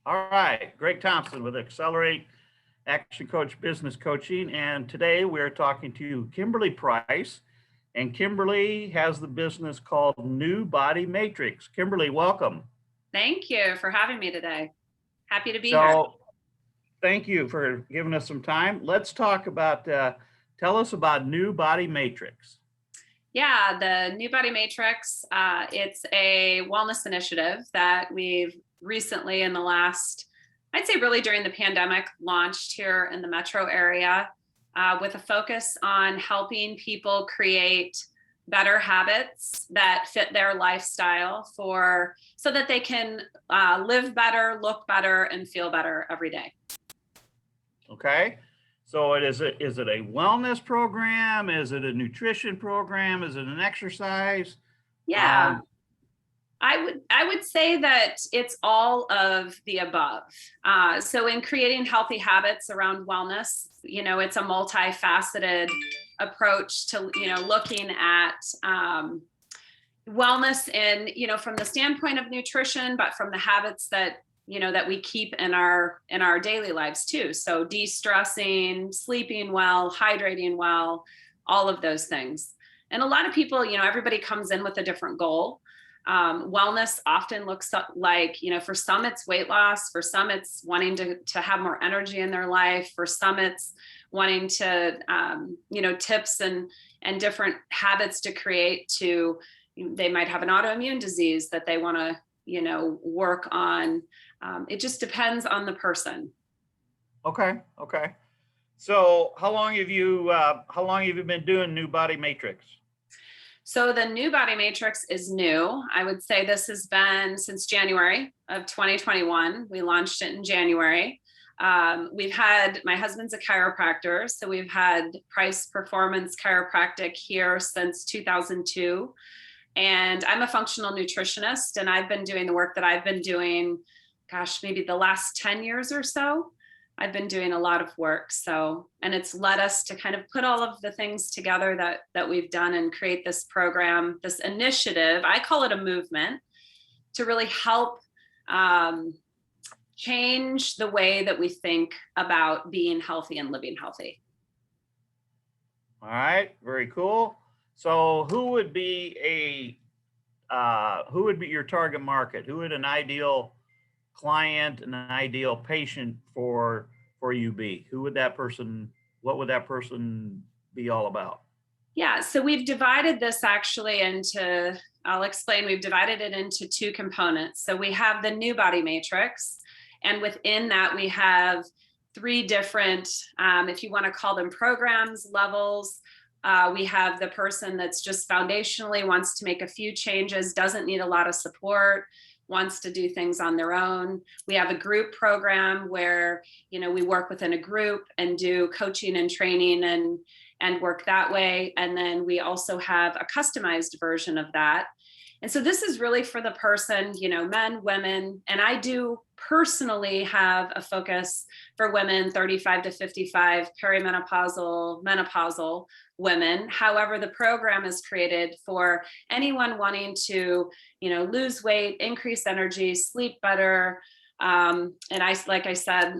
All right, Greg Thompson with Accelerate Action Coach Business Coaching. And today we're talking to Kimberly Price. And Kimberly has the business called New Body Matrix. Kimberly, welcome. Thank you for having me today. Happy to be here. So thank you for giving us some time. Let's talk about, tell us about New Body Matrix. Yeah, the New Body Matrix, it's a wellness initiative that we've recently in the last, I'd say really during the pandemic, launched here in the metro area with a focus on helping people create better habits that fit their lifestyle so that they can live better, look better, and feel better every day. Okay. So is it a wellness program? Is it a nutrition program? Is it an exercise? Yeah. I would say that it's all of the above. So in creating healthy habits around wellness, it's a multifaceted approach to, looking at wellness and, from the standpoint of nutrition, but from the habits that that we keep in our daily lives too. So de-stressing, sleeping well, hydrating well, all of those things. And a lot of people, everybody comes in with a different goal. Wellness often looks like, for some it's weight loss, for some it's wanting to have more energy in their life, for some it's wanting to, tips and different habits to create they might have an autoimmune disease that they want to, work on. It just depends on the person. Okay. So how long have you been doing New Body Matrix? So the New Body Matrix is new. I would say this has been since January of 2021. We launched it in January. We've had, my husband's a chiropractor, so we've had Price Performance Chiropractic here since 2002. And I'm a functional nutritionist, and I've been doing the work that I've been doing, maybe the last 10 years or so. I've been doing a lot of work. And it's led us to kind of put all of the things together that we've done and create this program, this initiative. I call it a movement to really help change the way that we think about being healthy and living healthy. All right, very cool. So who would be your target market? Who would an ideal client, an ideal patient for you be? What would that person be all about? Yeah, so we've divided this actually I'll explain, we've divided it into two components. So we have the New Body Matrix, and within that we have three different, if you want to call them programs, levels. We have the person that's just foundationally wants to make a few changes, doesn't need a lot of support, wants to do things on their own. We have a group program where, we work within a group and do coaching and training and work that way. And then we also have a customized version of that. And so this is really for the person, men, women, and I do personally have a focus for women 35 to 55, perimenopausal, menopausal women. However, the program is created for anyone wanting to, lose weight, increase energy, sleep better. And like I said,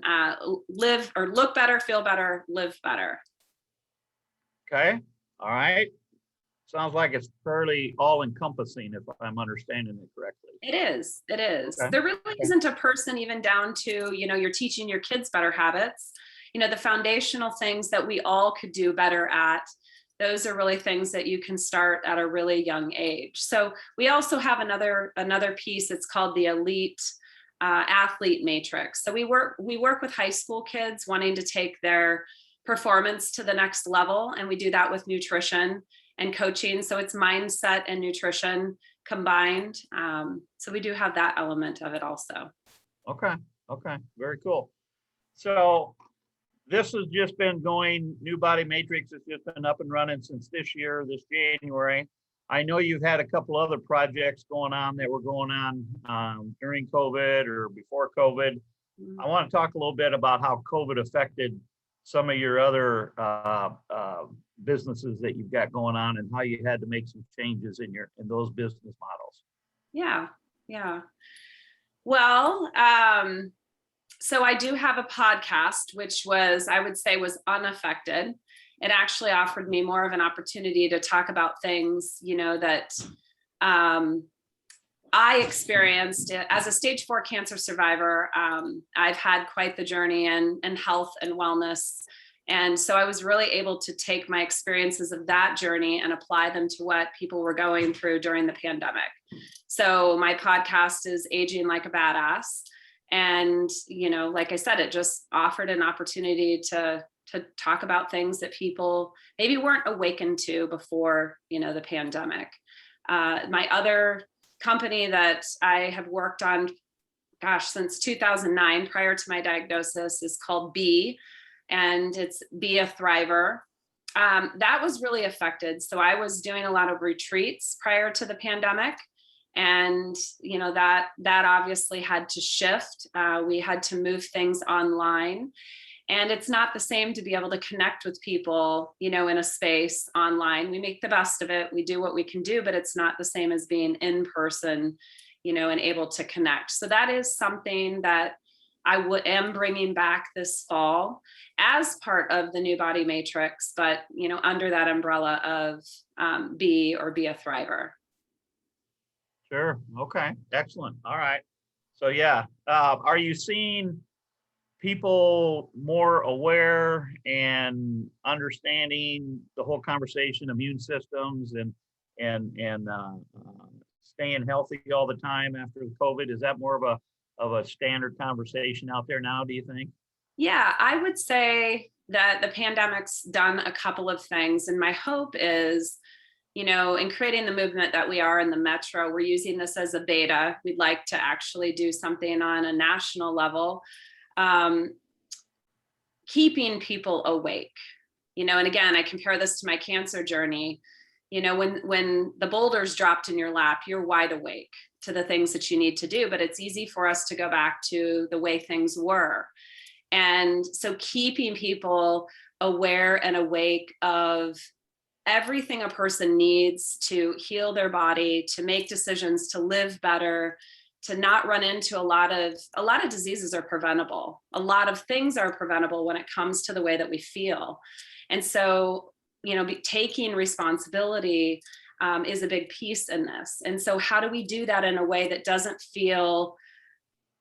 live or look better, feel better, live better. Okay. All right. Sounds like it's fairly all-encompassing, if I'm understanding it correctly. It is. Okay. There really isn't a person even down to, you're teaching your kids better habits. The foundational things that we all could do better at, those are really things that you can start at a really young age. So we also have another piece. It's called the Elite Athlete Matrix. So we work with high school kids wanting to take their performance to the next level, and we do that with nutrition and coaching. So it's mindset and nutrition combined. So we do have that element of it also. Okay. Very cool. So this has just been going, New Body Matrix has just been up and running since this January. I know you've had a couple other projects going on that were going on during COVID or before COVID. Mm-hmm. I want to talk a little bit about how COVID affected some of your other businesses that you've got going on and how you had to make some changes in those business models. Yeah. Well, So I do have a podcast, which was, I would say, was unaffected. It actually offered me more of an opportunity to talk about things, that I experienced as a stage 4 cancer survivor. I've had quite the journey in health and wellness. And so I was really able to take my experiences of that journey and apply them to what people were going through during the pandemic. So my podcast is Aging Like a Badass. And, like I said, it just offered an opportunity to talk about things that people maybe weren't awakened to before, the pandemic. My other company that I have worked on, since 2009, prior to my diagnosis, is called B, and it's Be a Thriver. That was really affected. So I was doing a lot of retreats prior to the pandemic. And, that obviously had to shift. We had to move things online. And it's not the same to be able to connect with people, in a space online. We make the best of it. We do what we can do, but it's not the same as being in person, and able to connect. So that is something that I am bringing back this fall as part of the New Body Matrix, but, under that umbrella of Be a Thriver. Sure. Okay. Excellent. All right. So yeah, are you seeing people more aware and understanding the whole conversation, immune systems, and staying healthy all the time after COVID? Is that more of a standard conversation out there now, do you think? Yeah, I would say that the pandemic's done a couple of things, and my hope is, in creating the movement that we are in the metro, we're using this as a beta. We'd like to actually do something on a national level, keeping people awake, and again, I compare this to my cancer journey. When the boulders dropped in your lap, you're wide awake to the things that you need to do, but it's easy for us to go back to the way things were. And so keeping people aware and awake of everything a person needs to heal their body, to make decisions, to live better, to not run into a lot of diseases are preventable. A lot of things are preventable when it comes to the way that we feel. And so, taking responsibility is a big piece in this. And so how do we do that in a way that doesn't feel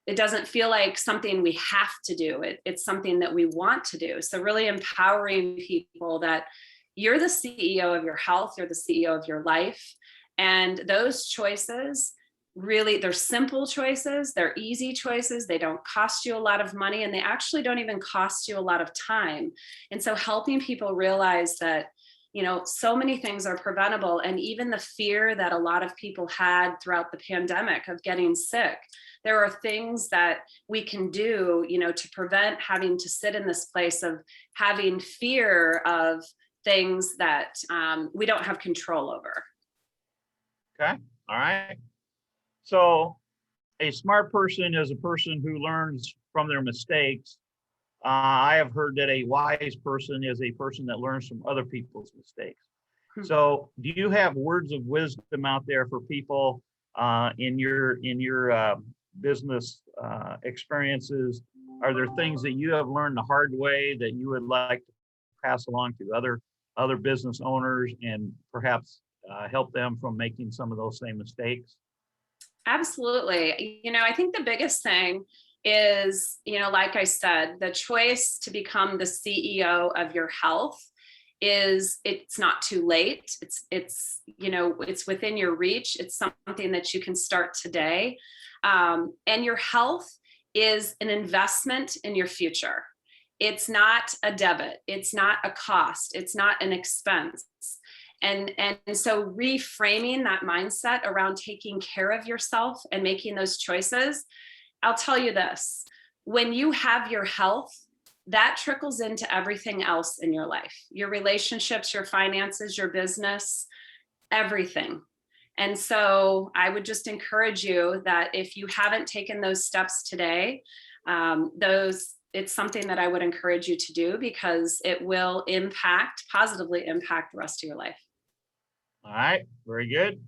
like something we have to do? It's something that we want to do. So really empowering people that you're the CEO of your health, you're the CEO of your life. And those choices, really, they're simple choices, they're easy choices, they don't cost you a lot of money, and they actually don't even cost you a lot of time. And so helping people realize that, so many things are preventable. And even the fear that a lot of people had throughout the pandemic of getting sick, there are things that we can do, to prevent having to sit in this place of having fear of things that we don't have control over. Okay. All right. So a smart person is a person who learns from their mistakes. I have heard that a wise person is a person that learns from other people's mistakes. So do you have words of wisdom out there for people in your business experiences? Are there things that you have learned the hard way that you would like to pass along to other business owners and perhaps help them from making some of those same mistakes? Absolutely. I think the biggest thing is, like I said, the choice to become the CEO of your health it's not too late. It's within your reach. It's something that you can start today. And your health is an investment in your future. It's not a debit. It's not a cost. It's not an expense. And so reframing that mindset around taking care of yourself and making those choices, I'll tell you this, when you have your health, that trickles into everything else in your life, your relationships, your finances, your business, everything. And so I would just encourage you that if you haven't taken those steps today, it's something that I would encourage you to do because it will positively impact the rest of your life. All right. Very good.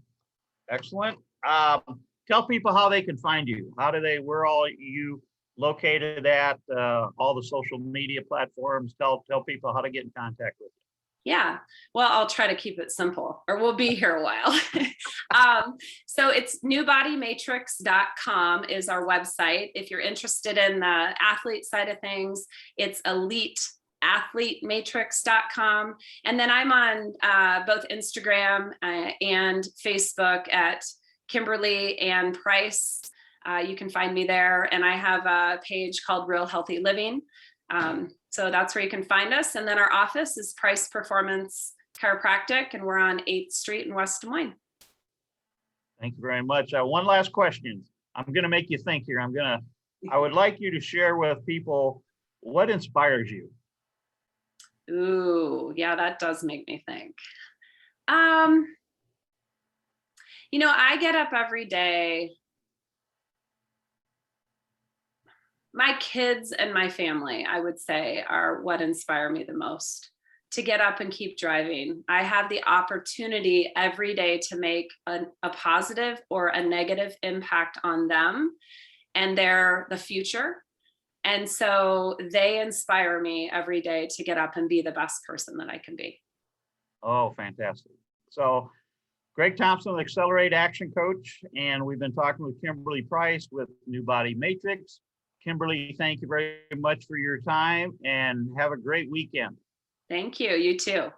Excellent. Tell people how they can find you. Where all you located at, all the social media platforms? Tell people how to get in contact with you. Yeah, well, I'll try to keep it simple, or we'll be here a while. So it's newbodymatrix.com is our website. If you're interested in the athlete side of things, it's eliteathletematrix.com. And then I'm on both Instagram and Facebook at Kimberly and Price. You can find me there. And I have a page called Real Healthy Living. So that's where you can find us. And then our office is Price Performance Chiropractic, and we're on 8th Street in West Des Moines. Thank you very much. One last question. I'm going to make you think here. I would like you to share with people what inspires you. Ooh, yeah, that does make me think. I get up every day. My kids and my family, I would say, are what inspire me the most to get up and keep driving. I have the opportunity every day to make a positive or a negative impact on them, and they're the future. And so they inspire me every day to get up and be the best person that I can be. Oh, fantastic. So Greg Thompson with Accelerate Action Coach, and we've been talking with Kimberly Price with New Body Matrix. Kimberly, thank you very much for your time, and have a great weekend. Thank you. You too.